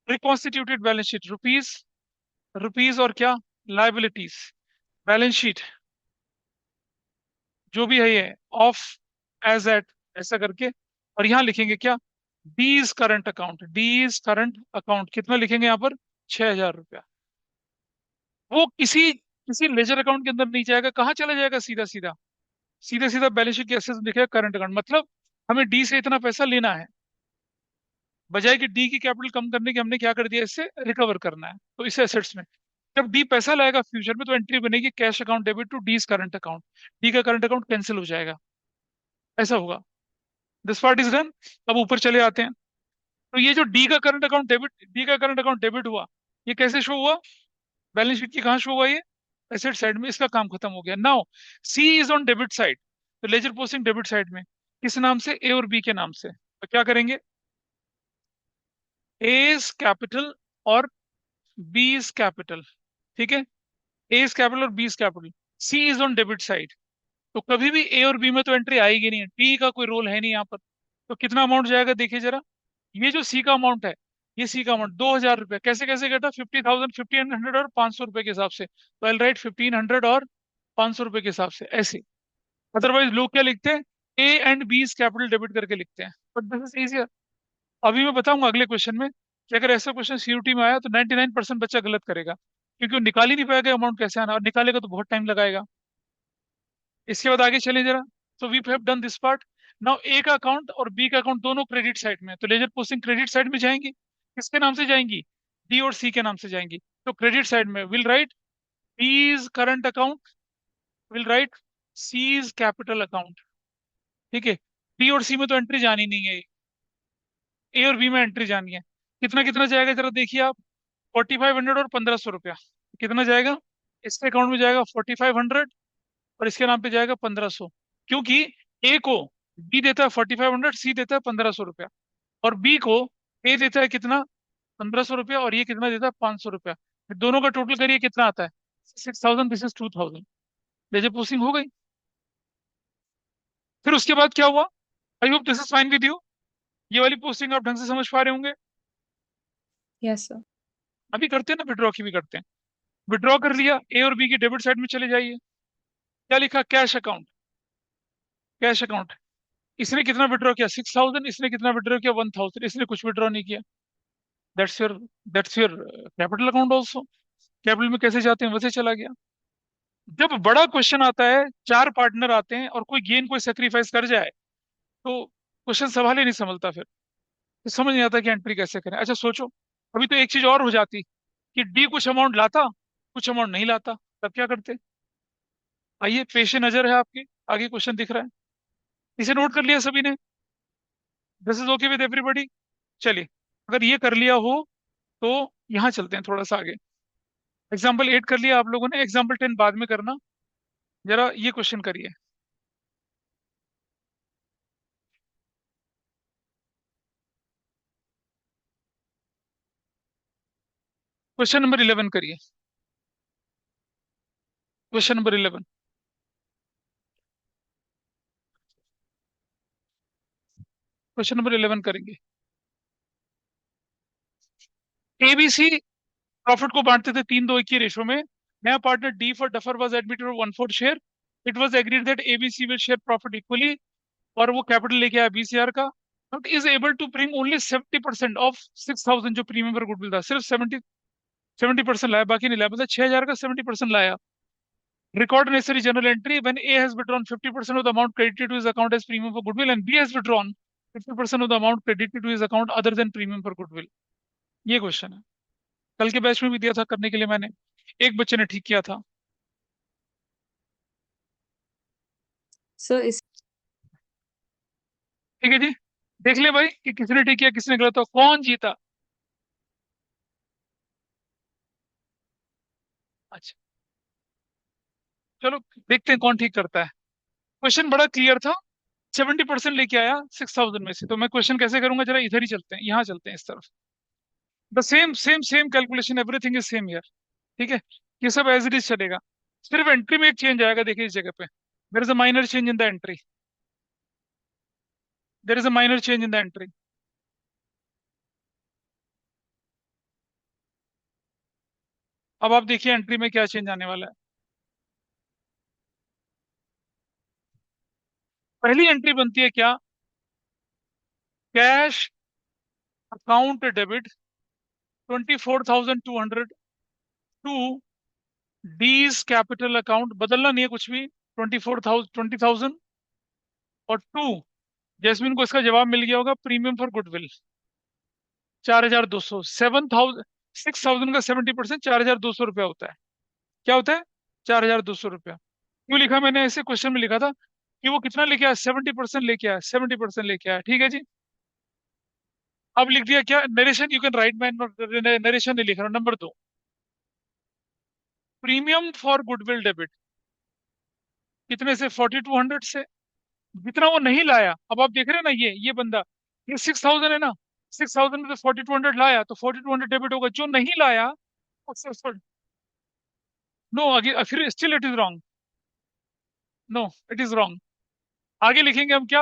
reconstituted balance sheet, rupees, rupees और क्या, लाइबिलिटीज, बैलेंस शीट जो भी है ये, ऑफ, एज एट, ऐसा करके। और यहाँ लिखेंगे क्या, डीज करंट अकाउंट, डीज करंट अकाउंट कितना लिखेंगे यहाँ पर, 6,000 रुपया। वो किसी किसी लेजर अकाउंट के अंदर नहीं जाएगा, कहाँ चला जाएगा, सीधा सीधा, सीधा सीधा बैलेंस शीट के एसेट्स में दिखेगा करंट अकाउंट। मतलब हमें डी से इतना पैसा लेना है, बजाय कि डी की कैपिटल कम करने की हमने क्या कर दिया, इससे रिकवर करना है, तो इसे एसेट्स में। जब डी पैसा लाएगा फ्यूचर में, तो एंट्री बनेगी cash account debit to D's current account. D का करंट अकाउंट कैंसिल हो जाएगा, ऐसा होगा। This part is done. अब ऊपर चले आते हैं। तो ये जो डी का करंट अकाउंट डेबिट हुआ, ये कैसे शो हुआ, बैलेंस शीट की कहाँ शो हुआ ये, एसेट साइड में। इसका काम खत्म हो गया। Now see is on debit side, तो लेजर पोस्टिंग डेबिट साइड में, किस नाम से, ए और बी के नाम से। तो क्या करेंगे, ए इज कैपिटल और बी इज कैपिटल, ठीक है। ए इज कैपिटल और B is capital. C is on debit side, तो कभी भी ए और बी में तो एंट्री आएगी नहीं, डी का कोई रोल है नहीं यहाँ पर। तो कितना अमाउंट जाएगा देखिए जरा। ये जो सी का अमाउंट है, ये सी का अमाउंट 2,000 रुपये, कैसे कैसे कटा, 50,000, 1,500 और 500 रुपए के हिसाब से। तो आई राइट 1,500 और 500 रुपए के हिसाब से, ऐसे। अदरवाइज लोग क्या लिखते हैं, A and B is capital debit करके लिखते हैं, बट दिस इज इजियर। अभी मैं बताऊंगा अगले क्वेश्चन में कि अगर ऐसा क्वेश्चन सीयूटी में आया तो 99% बच्चा गलत करेगा, क्योंकि वो निकाल ही नहीं पाएगा अमाउंट कैसे आना, और निकालेगा तो बहुत टाइम लगाएगा। इसके बाद आगे चलें जरा। So we have done this part. Now A का अकाउंट और बी का अकाउंट दोनों क्रेडिट साइड में है, तो लेजर पोस्टिंग क्रेडिट साइड में जाएंगी। किसके नाम से जाएंगी, डी और सी के नाम से जाएंगी। तो क्रेडिट साइड में विल राइट बीज current account, will write seize capital account, ठीक है। डी और सी में तो एंट्री जानी नहीं है, ए और बी में एंट्री जानी है। कितना कितना जाएगा जरा देखिए आप, 4,500 और 1,500 रुपया। कितना जाएगा, इसके अकाउंट में जाएगा 4,500 और इसके नाम पे जाएगा 1,500। क्योंकि ए को बी देता है 4,500, सी देता है 1,500 रुपया, और बी को ए देता है कितना, 1,500 रुपया, और ये कितना देता है, 500 रुपया। फिर दोनों का टोटल करिए कितना आता है, 6,000, दिस इज 2,000। लेजर पोस्टिंग हो गई। फिर उसके बाद क्या हुआ, I hope this is fine with you. ये वाली पोस्टिंग आप ढंग से समझ पा रहे होंगे। Yes sir. अभी करते हैं ना, विड्रॉ की भी करते हैं। विड्रॉ कर लिया, ए और बी की डेबिट साइड में चले जाइए। क्या लिखा, कैश अकाउंट, कैश अकाउंट। इसने कितना विड्रॉ किया, 6,000। इसने कितना विड्रॉ किया, 1,000। इसने कुछ विड्रॉ नहीं किया। That's your that's your capital account also. Capital में कैसे जाते हैं, वैसे चला गया। जब बड़ा क्वेश्चन आता है, चार पार्टनर आते हैं और कोई गेन कोई सेक्रीफाइस कर जाए, तो क्वेश्चन सवाल ही नहीं समझता। फिर समझ नहीं आता कि एंट्री कैसे करें। अच्छा सोचो, अभी तो एक चीज और हो जाती कि डी कुछ अमाउंट लाता, कुछ अमाउंट नहीं लाता, तब क्या करते। आइए, पेशे नजर है आपके, आगे क्वेश्चन दिख रहा है, इसे नोट कर लिया सभी ने, this is okay with everybody. चलिए, अगर ये कर लिया हो तो यहाँ चलते हैं थोड़ा सा आगे। एग्जाम्पल 8 कर लिया आप लोगों ने, एग्जाम्पल 10 बाद में करना। जरा ये क्वेश्चन करिए, क्वेश्चन नंबर 11 करिए, क्वेश्चन नंबर 11। क्वेश्चन नंबर 11 करेंगे। एबीसी प्रॉफिट को बांटते थे 3-2-1 की रेशो में। नया partner D for duffer was admitted 1/4 share. It was agreed that ABC will share profit equally, और वो कैपिटल लेके आया 20,000 का। But is able to bring only 70% of 6,000, जो प्रीमियम पर गुडविल था, सिर्फ 70% लाया, बाकी नहीं लाया। मतलब 6,000 का 70% लाया। Record necessary journal entry when A has withdrawn 50% of the amount credited to his account as premium for goodwill and B has withdrawn 50% of the amount credited to his account other than premium for goodwill. ये question है, कल के batch में भी दिया था करने के लिए मैंने, एक बच्चे ने ठीक किया था। सो इस ठीक है जी, देख ले भाई कि किसने ठीक किया किसने गलत, हो कौन जीता। अच्छा, चलो देखते हैं कौन ठीक करता है। क्वेश्चन बड़ा क्लियर था, 70% लेके आया 6,000 में से। तो मैं क्वेश्चन कैसे करूंगा, जरा इधर ही चलते हैं, यहाँ चलते हैं इस तरफ। The same same same calculation, everything is same here. ठीक है, ये सब एज इट इज चलेगा, सिर्फ एंट्री में एक चेंज आएगा। देखिए इस जगह पे there is a minor change in the entry, there is a minor change in the entry. अब आप देखिए एंट्री में क्या चेंज आने वाला है। पहली एंट्री बनती है क्या, cash account debit 24,200 to D's capital account, बदलना नहीं है कुछ भी, 20,000। और टू, जैस्मिन को इसका जवाब मिल गया होगा, प्रीमियम फॉर गुडविल 4,200। 7,000, 6,000 का 70%, 4,200 रुपया होता है। क्या होता है, 4,200 रुपया। क्यों लिखा मैंने ऐसे, क्वेश्चन में लिखा था कि वो कितना लेके आया, 70% लेके आया, 70% लेके आया। ठीक है जी, अब लिख दिया क्या, नरेशन यू कैन राइट, मैं नरेशन नहीं लिख रहा हूं। Number 2, premium for goodwill debit कितने से, 4,200 से। जितना वो नहीं लाया, अब आप देख रहे हैं ना, ये बंदा, ये 6,000 है ना, 6,000 में से 4,200 लाया, तो 4,200 डेबिट होगा। जो नहीं लाया उससे, नो आगे फिर still it is wrong, no it is wrong. आगे लिखेंगे हम क्या,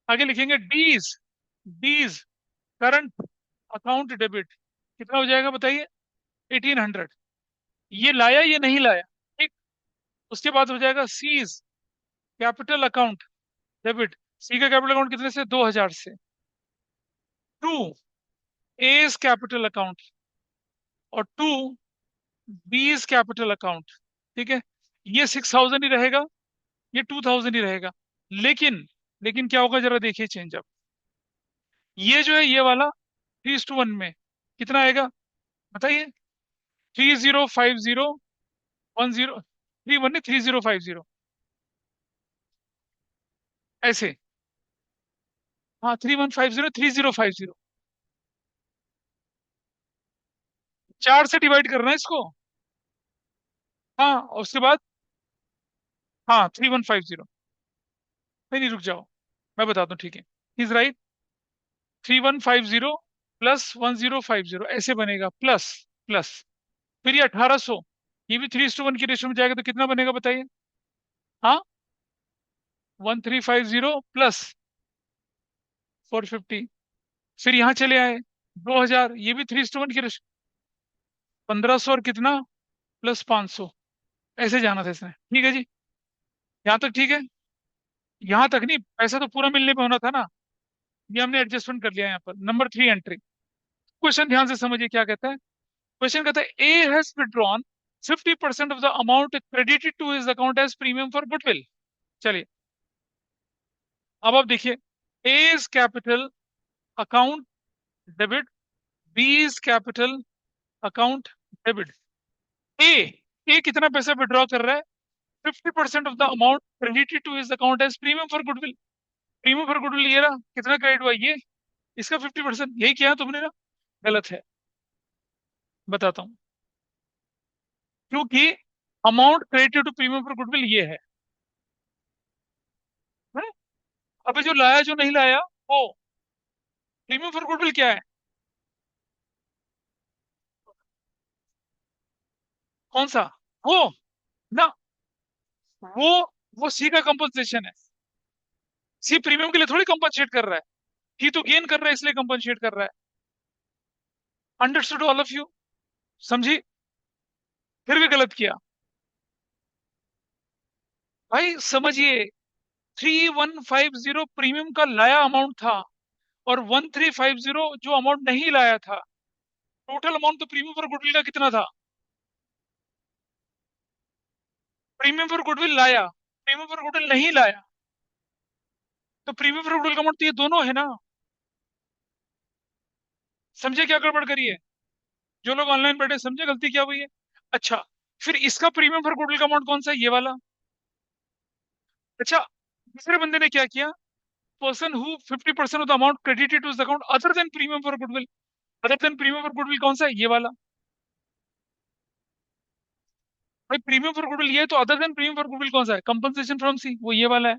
आगे लिखेंगे D's, D's current account debit कितना हो जाएगा बताइए, 1,800। ये लाया ये नहीं लाया, ठीक। उसके बाद हो जाएगा seize capital account debit, C का कैपिटल अकाउंट कितने से, 2,000 से। टू एज कैपिटल अकाउंट, और टू बीज कैपिटल अकाउंट। ठीक है, ये 6,000 ही रहेगा, ये 2,000 ही रहेगा। लेकिन लेकिन क्या होगा, जरा देखिए चेंज। अब ये जो है ये वाला 3:1 में कितना आएगा बताइए, 3050 10, 31 नहीं, 3050 ऐसे। हाँ, 3150 3050, 4 से डिवाइड करना है इसको। हाँ, और उसके बाद, हाँ 3150, नहीं नहीं रुक जाओ, मैं बताता हूँ, ठीक है, इज राइट। 3150 +1050 ऐसे बनेगा, प्लस प्लस, फिर ये 1,800, ये भी 3:1 की रेशियो में जाएगा, तो कितना बनेगा बताइए। हाँ, 1,350 +450, फिर यहाँ चले आए 2,000, ये भी 3:1 की रेशियो, 1,500 और कितना, +500, ऐसे जाना था इसने। ठीक है जी, यहाँ तक ठीक है। यहाँ तक नहीं, पैसा तो पूरा मिलने पे होना था ना, ये हमने एडजस्टमेंट कर लिया यहाँ पर। नंबर 3 एंट्री, क्वेश्चन ध्यान से समझिए क्या कहता है। क्वेश्चन कहता है A has withdrawn 50% of the amount credited to his account as premium for goodwill. चलिए, अब आप देखिए, as capital account debit, B's capital account debit. A A कितना पैसा विड्रॉ कर रहा है, 50% of the amount credited to his account as premium for goodwill. Premium for goodwill ये रहा, कितना क्रेडिट हुआ ये, इसका 50%, यही किया तुमने ना, गलत है, बताता हूँ। क्योंकि amount credited to premium for goodwill ये है। अबे जो लाया जो नहीं लाया, वो प्रीमियम फॉर गुडविल क्या है, कौन सा, वो ना, वो वो सी का कंपनसेशन है। सी प्रीमियम के लिए थोड़ी कंपनसेट कर रहा है, ही तो गेन कर रहा है इसलिए कंपनसेट कर रहा है। अंडरस्टूड ऑल ऑफ यू, समझी, फिर भी गलत किया भाई, समझिए। 3,150 प्रीमियम का लाया अमाउंट था, और 1,350 जो अमाउंट नहीं लाया था। टोटल अमाउंट तो प्रीमियम फॉर गुडविल का कितना था, प्रीमियम फॉर गुडविल लाया, प्रीमियम फॉर गुडविल नहीं लाया। तो प्रीमियम फॉर गुडविल का अमाउंट तो ये दोनों है ना। समझे क्या गड़बड़ करी है? जो लोग ऑनलाइन बैठे समझे गलती क्या हुई है। अच्छा, फिर इसका प्रीमियम फॉर गुडविल का अमाउंट कौन सा है? ये वाला। अच्छा, दूसरे बंदे ने क्या किया? Person who 50% of the amount credited to account other than premium for goodwill. Other than premium for goodwill कौन सा है? ये वाला। भाई प्रीमियम फॉर गुडविल ये है, तो other than premium for goodwill कौन सा है? कंपनसेशन फ्रॉम सी, वो ये वाला है।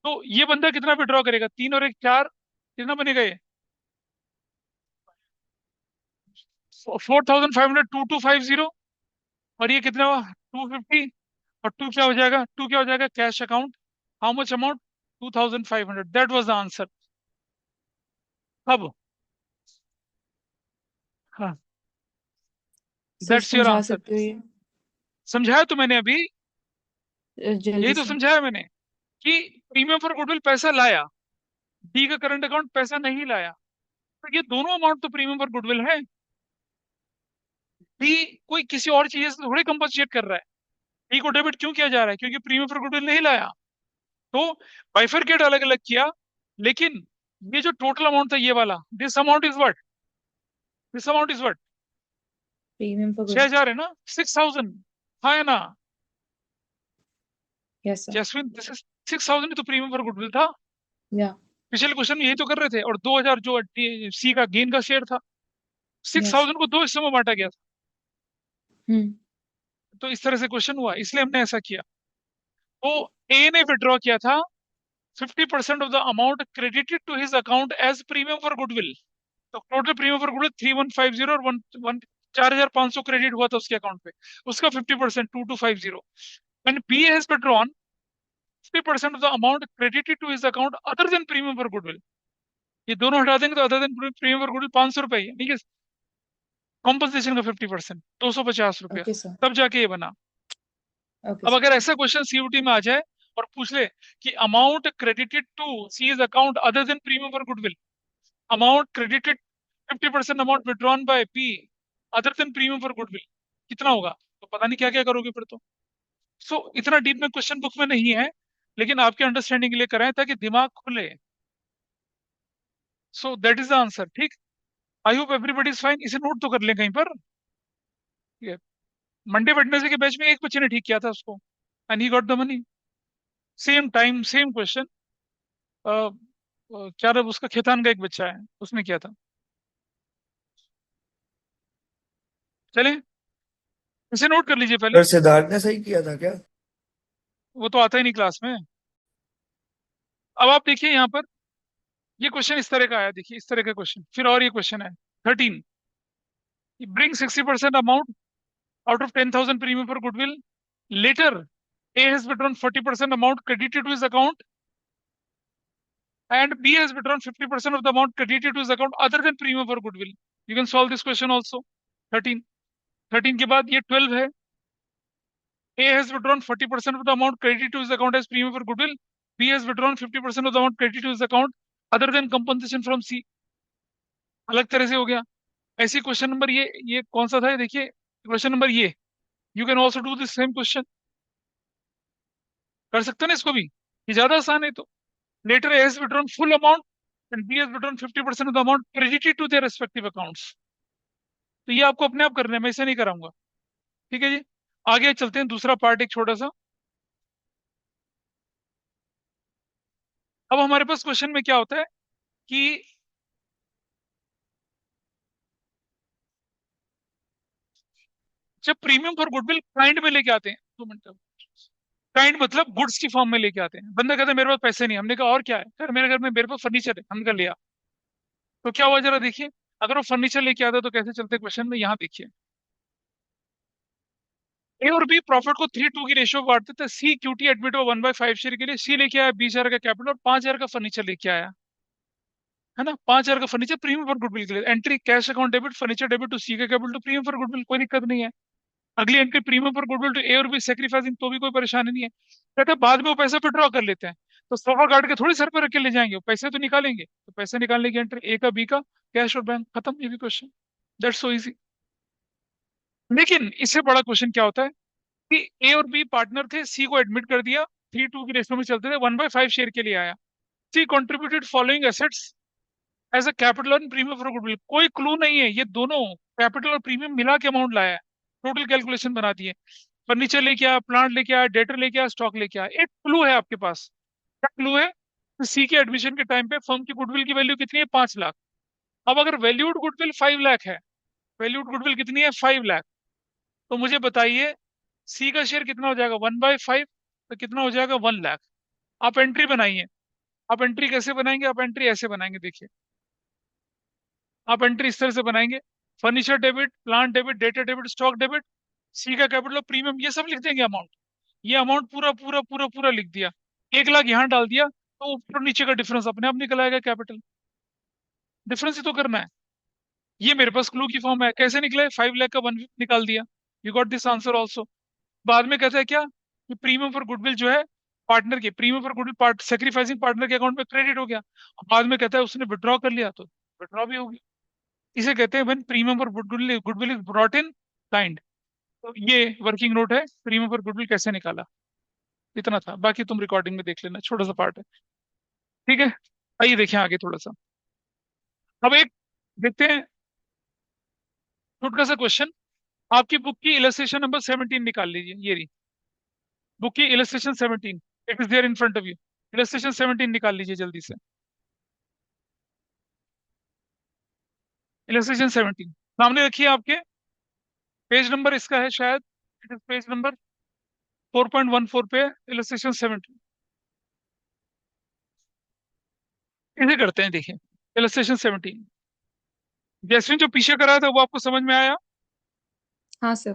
तो ये बंदा कितना विड्रॉ करेगा? 3 और 1 4, कितना बनेगा ये? 4500, 2250। और ये कितना हुआ? 250। और टू क्या हो जाएगा? टू क्या हो जाएगा? Cash account. How much amount? 2500। That was the answer. अब हाँ, सर दैट्स योर समझा आंसर। सकते हो ये समझाया तो मैंने अभी। जल्दी यही तो से? समझाया मैंने कि प्रीमियम फॉर गुडविल पैसा लाया, डी का करंट अकाउंट पैसा नहीं लाया। तो ये दोनों अमाउंट तो प्रीमियम फॉर गुडविल है। डी कोई किसी और चीज से थोड़ी कंपनसेट कर रहा है। डी को डेबिट क्यों किया जा रहा है? क्योंकि प्रीमियम फॉर गुडविल नहीं लाया। तो बाइफरकेट अलग अलग किया। लेकिन ये जो टोटल अमाउंट था ये वाला, this amount is what? This amount is what? Premium for छह गुड। हजार है ना? 6000। हाँ है ना? Yes sir. Jasmine, this is 6000 तो प्रीमियम फॉर गुडविल था। या। पिछले क्वेश्चन में यही तो कर रहे थे। और 2000 जो सी का गेन का शेयर था, सिक्स यस। थाउजेंड को दो हिस्सों में बांटा गया था। हम्म। तो इस तरह से क्वेश्चन हुआ, इसलिए हमने ऐसा किया। तो ए ने विड्रॉ किया था 50% of the amount credited to his account as premium for goodwill. तो टोटल प्रीमियम फॉर गुडविल 3150 और वन वन 4500 क्रेडिट हुआ था उसके अकाउंट पे। उसका 50% 2250। And B has withdrawn 50% of the amount credited to his account other than premium for goodwill. ये दोनों हटा देंगे तो other than premium for goodwill 500 रुपए ही है, ठीक है। कॉम्पनसेशन का 50%, 250 रुपया। Okay sir. तब जाके ये बना। ओके अब सर। अगर ऐसा क्वेश्चन सीयूटी में आ जाए और पूछ ले कि amount credited to C's account other than premium for goodwill, amount credited 50% amount withdrawn by P other than premium for goodwill, कितना होगा? तो पता नहीं क्या क्या करोगे फिर तो। इतना डीप में क्वेश्चन बुक में नहीं है, लेकिन आपके अंडरस्टैंडिंग के लिए कराएं ताकि दिमाग खुले। दैट इज द आंसर, ठीक। I hope everybody is fine. इसे नोट तो कर लें कहीं पर। मंडे वेडनेसडे के बैच में एक बच्चे ने ठीक किया था उसको, and he got the money. Same time same question. क्या नाम उसका, खेतान का एक बच्चा है, उसने किया था। चलें, इसे नोट कर लीजिए पहले। सर सिद्धार्थ ने सही किया था क्या? वो तो आता ही नहीं क्लास में। अब आप देखिए यहाँ पर, ये क्वेश्चन इस तरह का आया, देखिए इस तरह का क्वेश्चन। फिर और ये क्वेश्चन है 13। Bring 60% amount out of 10,000 premium for goodwill. Later A has withdrawn 40% amount credited to his account and B has withdrawn 50% of the amount credited to his account other than premium for goodwill. You can solve this question also. 13, 13 के बाद ये 12 है। A has withdrawn 40% of the amount credited to his account as premium for goodwill. B has withdrawn 50% of the amount credited to his account other than compensation from C. अलग तरह से हो गया। ऐसी क्वेश्चन नंबर ये कौन सा था? ये देखिए क्वेश्चन नंबर ये। You can also do this same question. कर सकते हो ना इसको भी, ये ज्यादा आसान है। तो later A has withdrawn full amount and B has withdrawn 50% of the amount credited to their respective accounts. तो ये आपको अपने आप करना है, मैं इसे नहीं कराऊंगा। ठीक है जी। आगे चलते हैं, दूसरा पार्ट एक छोटा सा। अब हमारे पास क्वेश्चन में क्या होता है कि जब प्रीमियम फॉर गुडविल काइंड में लेके आते हैं, 2 मिनट। काइंड मतलब गुड्स की फॉर्म में लेके आते हैं। बंदा कहता है मेरे पास पैसे नहीं। हमने कहा और क्या है? सर मेरे घर में, मेरे पास फर्नीचर है। हमने कहा लिया। तो क्या हुआ जरा देखिए। अगर वो फर्नीचर लेके आता तो कैसे चलते क्वेश्चन में, यहाँ देखिए। ए और बी प्रॉफिट को 3:2 की रेशियो बांटते थे। सी क्यूटी एडमिट हुआ 1/5 शेयर के लिए। सी लेके आया 20,000 का कैपिटल और 5,000 का फर्नीचर लेके आया, है ना। 5,000 का फर्नीचर प्रीमियम फॉर गुडविल के लिए। Entry cash account debit, furniture debit to C का capital to premium for goodwill, कोई दिक्कत नहीं है। अगली entry premium for goodwill to A और बी सेक्रीफाइसिंग, तो भी कोई परेशानी नहीं है। कहते हैं बाद में वो पैसा विड्रॉ कर लेते हैं। तो सोफा काट के थोड़ी सर पर रख के ले जाएंगे, वो पैसे तो निकालेंगे। तो पैसे निकालने की एंट्री ए का, बी का, कैश और बैंक, खत्म। ये भी क्वेश्चन, दैट्स सो इजी। लेकिन इससे बड़ा क्वेश्चन क्या होता है कि ए और बी पार्टनर थे, सी को एडमिट कर दिया, 3:2 की रेशियो में चलते थे, 1/5 शेयर के लिए आया। C contributed following assets as a capital और प्रीमियम फॉर गुडविल। कोई क्लू नहीं है, ये दोनों कैपिटल और प्रीमियम मिला के अमाउंट लाया है, टोटल कैलकुलेशन बना दी है। फर्नीचर लेके आया, प्लांट लेके आया, डेटर लेके आया, स्टॉक लेके आया। एक क्लू है आपके पास। क्या क्लू है? सी के एडमिशन के टाइम पे फर्म की गुडविल की वैल्यू कितनी है? 5 लाख। अब अगर वैल्यूड गुडविल 5 लाख है, वैल्यूड गुडविल कितनी है? 5 लाख। तो मुझे बताइए सी का शेयर कितना हो जाएगा? 1/5। तो कितना हो जाएगा? 1 लाख। आप एंट्री बनाइए। आप एंट्री कैसे बनाएंगे? आप एंट्री ऐसे बनाएंगे, देखिए। आप एंट्री इस तरह से बनाएंगे, furniture debit, plant debit, data debit, stock debit, C का कैपिटल, प्रीमियम, ये सब लिख देंगे अमाउंट। ये अमाउंट पूरा पूरा पूरा पूरा लिख दिया। 1 लाख यहाँ डाल दिया तो ऊपर नीचे का डिफरेंस अपने आप निकल आएगा। कैपिटल डिफरेंस ही तो करना है। ये मेरे पास क्लू की फॉर्म है। कैसे निकले? 5 लाख का 1/5 निकाल दिया। You got this answer also. बाद में कहता है क्या कि प्रीमियम फॉर गुडविल जो है पार्टनर के, premium for goodwill part sacrificing partner के अकाउंट में क्रेडिट हो गया। बाद में कहता है उसने विड्रॉ कर लिया तो विड्रॉ भी हो गया। इसे कहते हैं when premium for goodwill goodwill is brought in kind. तो ये वर्किंग नोट है, प्रीमियम फॉर गुडविल कैसे निकाला। इतना था, बाकी तुम रिकॉर्डिंग में देख लेना, छोटा सा पार्ट है। ठीक है, आइए देखें आगे थोड़ा सा। अब एक देखते हैं छोटा सा क्वेश्चन। आपकी बुक की इलस्ट्रेशन नंबर 17 निकाल लीजिए। ये रही बुक की illustration 17, it is there in front of you. Illustration 17 निकाल लीजिए जल्दी से। इलस्ट्रेशन 17 सामने रखिए आपके। पेज नंबर इसका है शायद, इट इज पेज नंबर 4.14 पे इलस्ट्रेशन 17। इसे करते हैं, देखिए। इलस्ट्रेशन 17, जैस्मिन जो पीछे कराया था वो आपको समझ में आया? हाँ सर।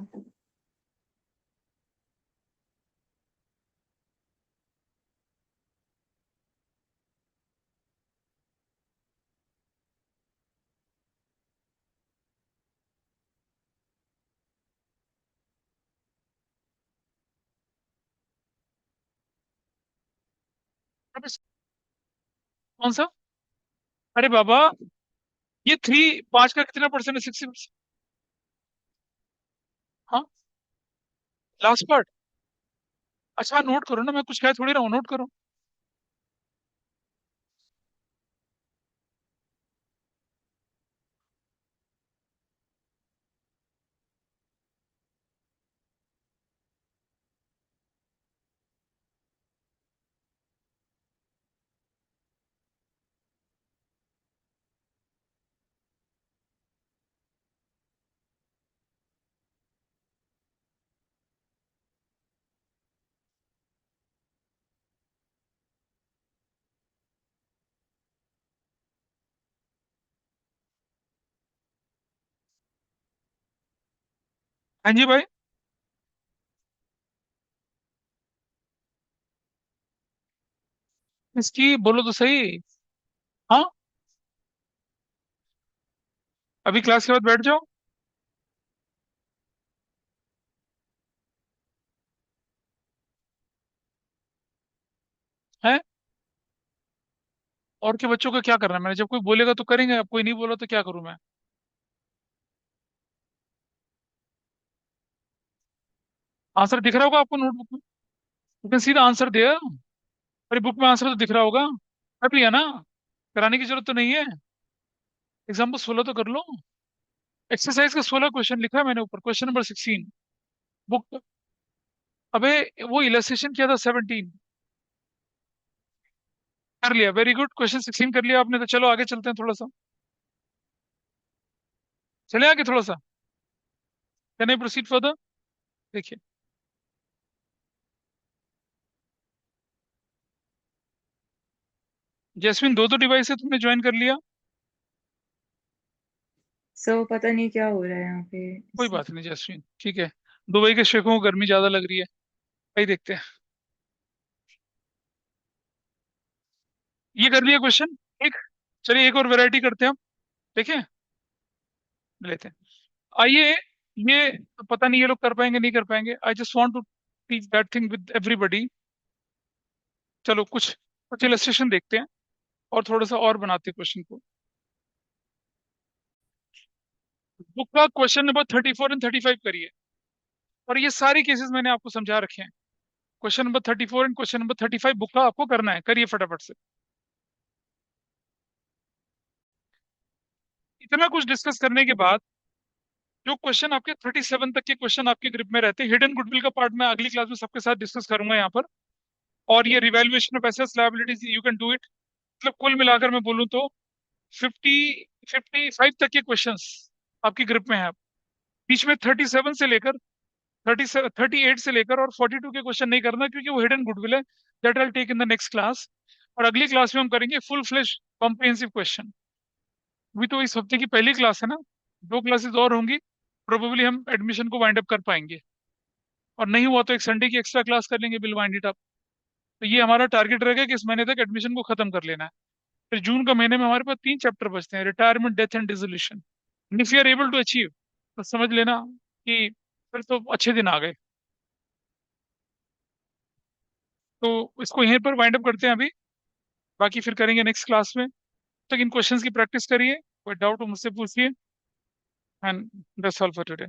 अबे, कौन सा? अरे बाबा, ये 5 का कितना परसेंट है? 60%। हाँ, लास्ट पार्ट। अच्छा नोट करो ना, मैं कुछ कह थोड़ी रहा हूँ, नोट करो। हाँ जी भाई। इसकी बोलो तो सही। हाँ, अभी क्लास के बाद बैठ जाओ। है, और के बच्चों का क्या करना है? मैंने जब कोई बोलेगा तो करेंगे, अब कोई नहीं बोला तो क्या करूं मैं? आंसर दिख रहा होगा आपको नोटबुक में, you can see the answer there. अरे बुक में आंसर तो दिख रहा होगा, कर लिया ना? कराने की जरूरत तो नहीं है। एग्जाम्पल 16 तो कर लो। एक्सरसाइज का 16 क्वेश्चन लिखा है मैंने ऊपर, क्वेश्चन नंबर 16 बुक। अबे, वो इलस्ट्रेशन किया था 17। कर लिया, वेरी गुड। क्वेश्चन 16 कर लिया आपने, तो चलो आगे चलते हैं थोड़ा सा। चले आगे थोड़ा सा। Can I proceed further? देखिए, जैस्मिन दो डिवाइस है तुमने ज्वाइन कर लिया। सर पता नहीं क्या हो रहा है यहाँ पे कोई इससे। बात नहीं जैस्मिन, ठीक है। दुबई के शेखों को गर्मी ज्यादा लग रही है। भाई देखते हैं। ये कर लिया क्वेश्चन, ठीक। चलिए एक और वैरायटी करते हैं हम। देखें, लेते हैं। आइए, ये तो पता नहीं ये लोग कर पाएंगे नहीं कर पाएंगे। I just want to teach that thing with everybody. चलो कुछ कुछ इलस्ट्रेशन देखते हैं और थोड़ा सा और बनाते हैं क्वेश्चन को। बुक का क्वेश्चन नंबर 34 एंड 35 करिए। और ये सारी केसेस मैंने आपको समझा रखे हैं। Question number 34 and question number 35 book का आपको करना है, करिए फटाफट से। इतना कुछ डिस्कस करने के बाद जो क्वेश्चन आपके 37 तक के क्वेश्चन आपके ग्रिप में रहते हैं, हिडन गुडविल का पार्ट मैं अगली क्लास में सबके साथ डिस्कस करूंगा यहाँ पर। और ये revaluation of assets liabilities you can do it. मतलब कुल मिलाकर मैं बोलूँ तो 55 तक के क्वेश्चंस आपकी ग्रिप में है। बीच में 37 से लेकर 38 से लेकर और 42 के क्वेश्चन नहीं करना, क्योंकि वो हिडन गुडविल है। That I take in the next class. और अगली क्लास में हम करेंगे फुल फ्लेश कॉम्प्रिहेंसिव क्वेश्चन। अभी तो इस हफ्ते की पहली क्लास है ना, 2 क्लासेस और होंगी, प्रोबेबली हम एडमिशन को वाइंड अप कर पाएंगे। और नहीं हुआ तो एक संडे की एक्स्ट्रा क्लास कर लेंगे, विल वाइंड इट अप। तो ये हमारा टारगेट रहेगा कि इस महीने तक एडमिशन को खत्म कर लेना है। फिर जून का महीने में हमारे पास 3 चैप्टर बचते हैं, retirement, death and dissolution. If you are able to achieve तो समझ लेना कि फिर तो अच्छे दिन आ गए। तो इसको यहीं पर वाइंड अप करते हैं अभी, बाकी फिर करेंगे नेक्स्ट क्लास में। तक इन क्वेश्चंस की प्रैक्टिस करिए, कोई डाउट हो मुझसे पूछिए। And that's all for today.